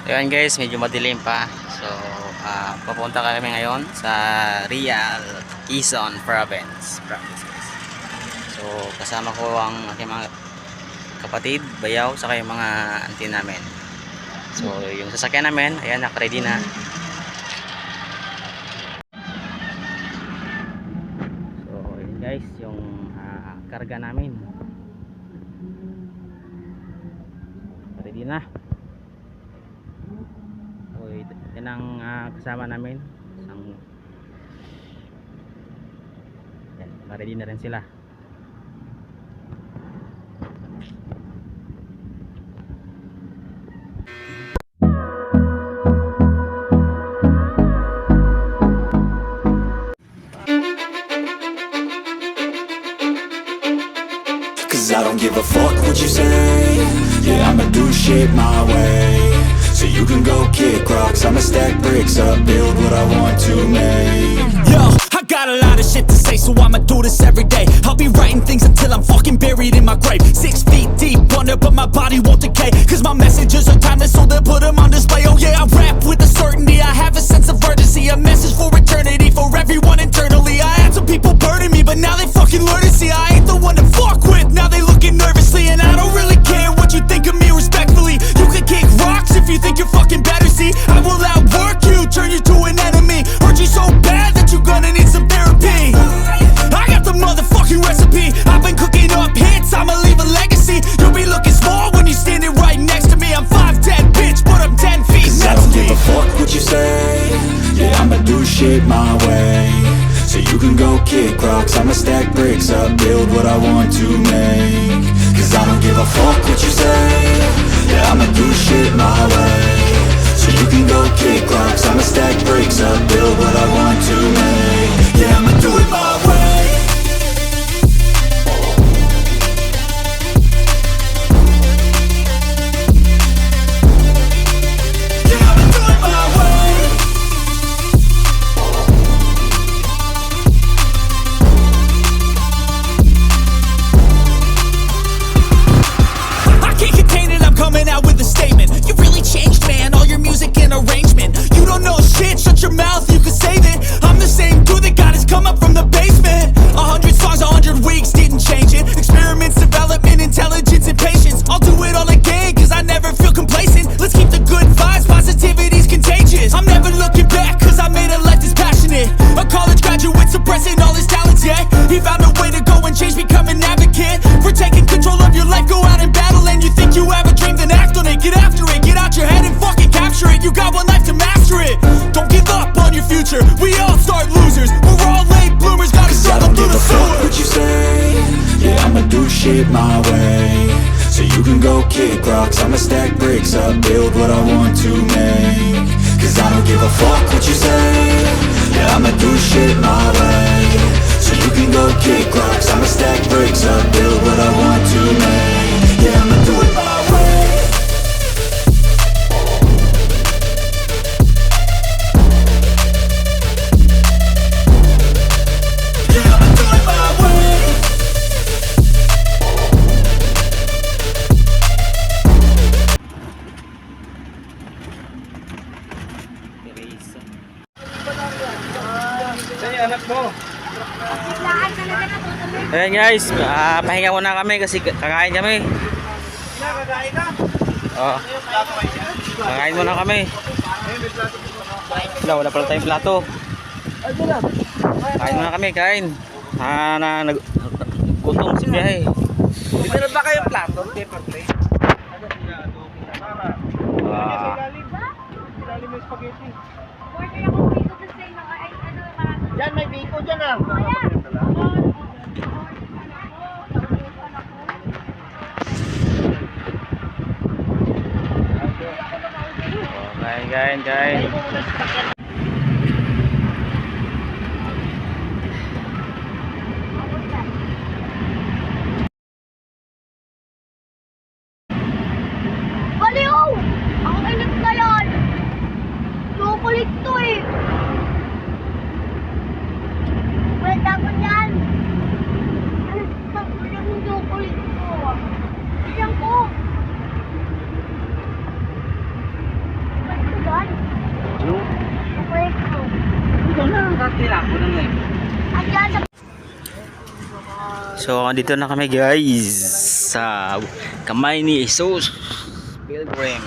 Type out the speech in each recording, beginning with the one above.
Ayan guys, medyo madilim pa. So, papunta kami ngayon sa Real, Quezon Province. So, kasama ko ang aking mga kapatid, bayaw, saka yung mga auntie namin. So, yung sasakyan namin, ayan, naka-ready na. So, ayan guys, yung karga namin. Ready na. Yan ang kasama namin. Yan, ready na rin sila. Cause I don't give a fuck what you say. Yeah, I'ma do shit my way. So you can go kick rocks, I'ma stack bricks up, build what I want to make. Yo, I got a lot of shit to say, so I'ma do this every day. I'll be writing things until I'm fucking buried in my grave. 6 feet deep under, but my body won't decay. Cause my messages are timeless, so they'll put them on display. Oh yeah, I rap with a certainty, I have a sense of urgency. A message for eternity, for everyone internally. I had some people burning me, but now they fucking learn to see I ain't the one to fuck with, now they looking nervously. And I don't really care what you think of me, respectfully. You can kick rocks if you think you're fucking better, see I will outwork you, turn you to an enemy. Hurt you so bad that you're gonna need some therapy. I got the motherfucking recipe, I've been cooking up hits, I'ma leave a legacy. You'll be looking small when you're standing right next to me. I'm 5'10", bitch, but I'm 10 feet next to me. Cause I don't give a fuck what you say. Yeah, I'ma do shit my way. So you can go kick rocks, I'ma stack bricks up, build what I want to make. Cause I don't give a fuck what you say. Yeah, I'ma do shit my way. So you can go kick rocks, I'ma stack bricks up, build what I want to make. Yeah, I'ma do it my way. Coming out with a statement. You really changed, man, all your music and arrangement. You don't know shit, shut your mouth, you can save it. I'm the same dude that got his come up from the basement. 100 songs, 100 weeks, didn't change it. Experiments, development, intelligence, and patience. I'll do it all again, cause I never feel complacent. Let's keep the good vibes, positivity's contagious. I'm never looking back, cause I made a life that's passionate. A college graduate suppressing all his talents, yeah. He found a way to go and change, become an advocate. For taking control of your life, go out and battle. And you think you have a dream, then act on it. Get after it, get out your head and fucking capture it. You got one life to master it. Don't give up on your future, we all start losers. We're all late bloomers, gotta struggle through the sewer. What you say? Yeah, I'ma do shit my way. So you can go kick rocks, I'ma stack bricks up, build what I want to make. Cause I don't give a fuck what you say. Yeah, I'ma do shit my way. So you can go kick rocks, I'ma stack bricks up, build what I want to make. Yeah, I'ma do it my way. Yeah, I'ma do it my way. Teresa. Saan yung anak mo? Ayan guys, pahinga muna kami kasi kakain kami. Nakakain na? Oh, kakain muna kami. Wala pala tayong plato. Kain muna kami, kain. Naggutom si biyahe. Dito na ba kayong plato? Paper plate? Ilalim yung spaghetti. Yan, may biko dyan ah. Kain. Baliw! Ang init na yan! Chocolate to eh! Pwede ako dyan! Ang yung chocolate ko! Iyan ko! So, dito na kami guys sa kamay ni Jesus Pilgrim.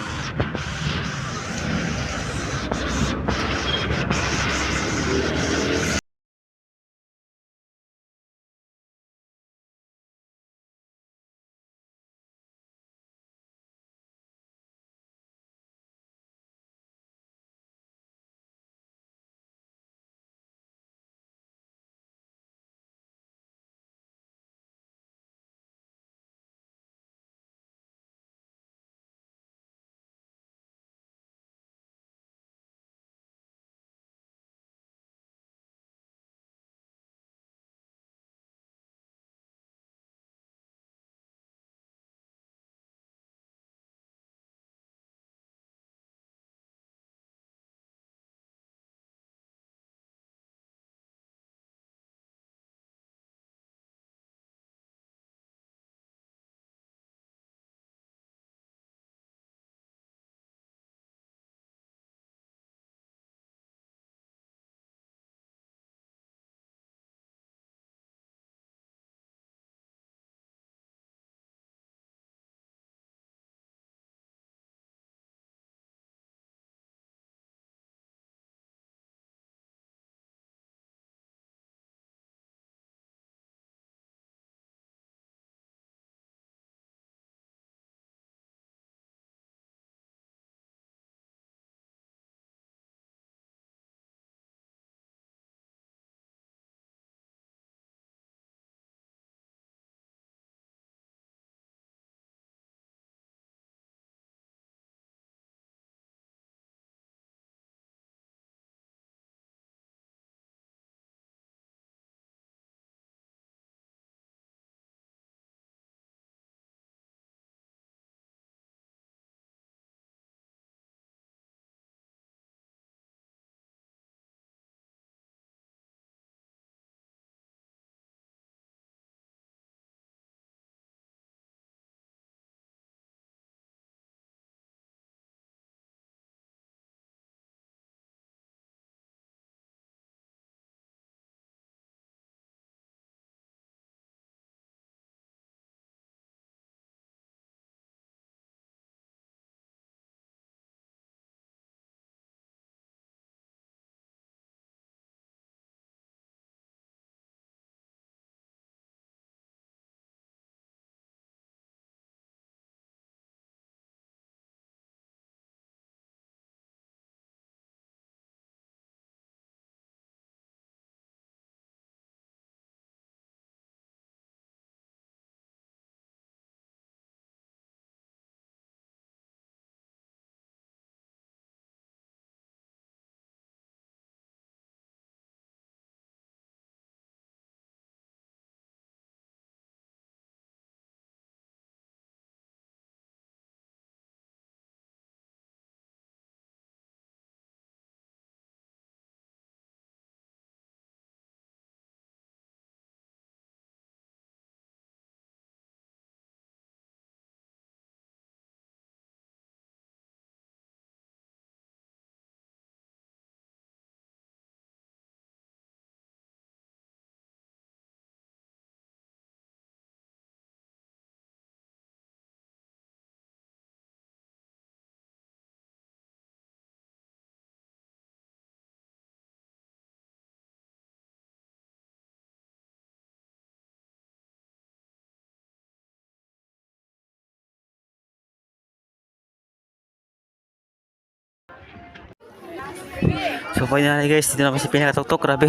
So finally guys, dito na kasi pinakatuktok. Grabe,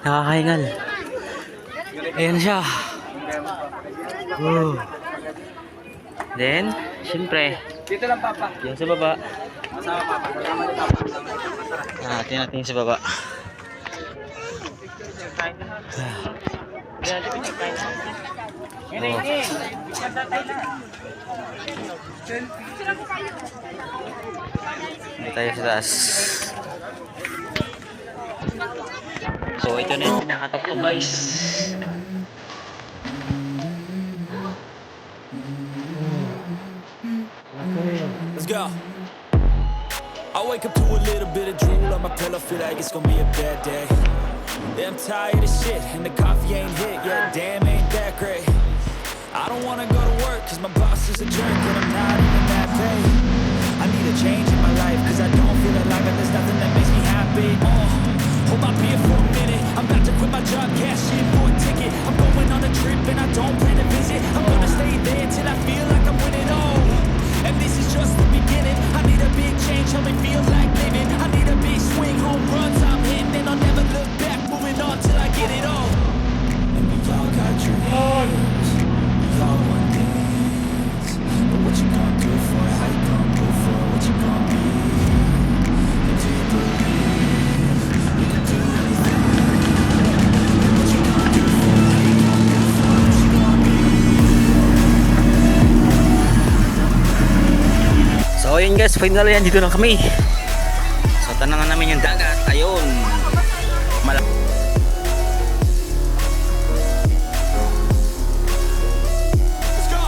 nakakahingal. Ayan na siya. Then, syempre, Dito lang, Papa. yung sa baba. Masama, Papa. Kasama ni Papa. Tingnan natin yung sa baba. Dito tayo sa taas. So ito na yung pinakatuktok guys. Let's go. I wake up to a little bit of drool on my pillow, feel like it's gonna be a bad day. Yeah, I'm tired of shit, and the coffee ain't hit yet. Damn, ain't that that great. I don't wanna go to work cause my boss is a jerk and I'm not even that paid. I need a change in my life cause I don't feel alive and there's nothing that makes me happy. Hold my beer for a minute, I'm about to quit my job, cash in for a ticket. I'm going on a trip and I don't plan to visit. I'm gonna stay there till I feel like I'm winning all. And this is just the beginning. I need a big change, help me feel like living. I need a big swing, home runs I'm hitting, and I'll never look back, moving on till I get it all. And we all got dreams, we all want things. But what you gonna do for it? How you gonna move for it? What you gonna be? And do you believe you can do anything? What you gonna do for it? How you gonna move for it? What you gonna be? So ayun guys, finally dito na kami. So tanangan namin yung dagat. Ayun. Let's go.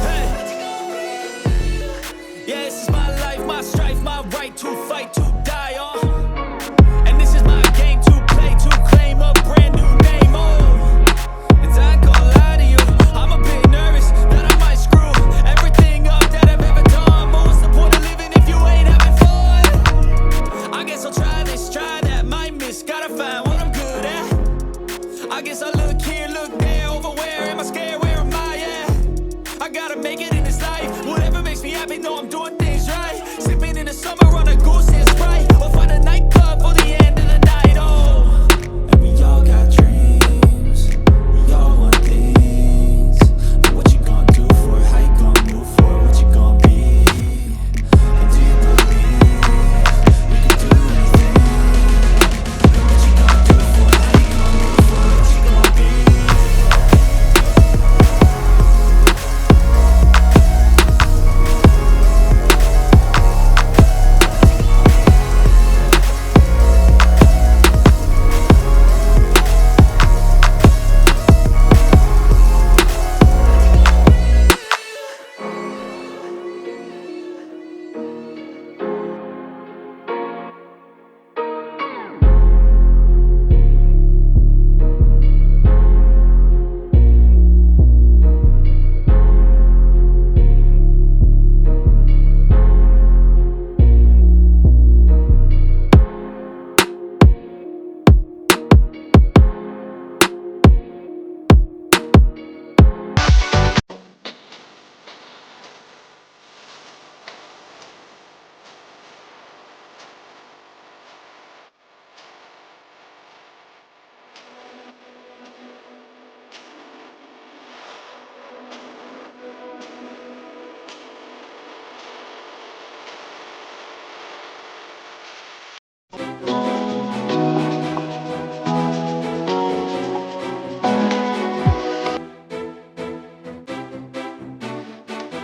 Hey. Yeah, this is my life, my strife, my right to fight, to die on. And this is my game to play, to claim a brand new name. Oh, and I ain't gonna lie to you, I'm a bit nervous that I might screw everything up that I've ever done. But what's the point of living if you ain't having fun? I guess I'll try this, try that, might miss, gotta find what I'm good at. I guess I look here, look there, over where am I scared, where am I at? I gotta make it in this life, whatever makes me happy, know I'm doing things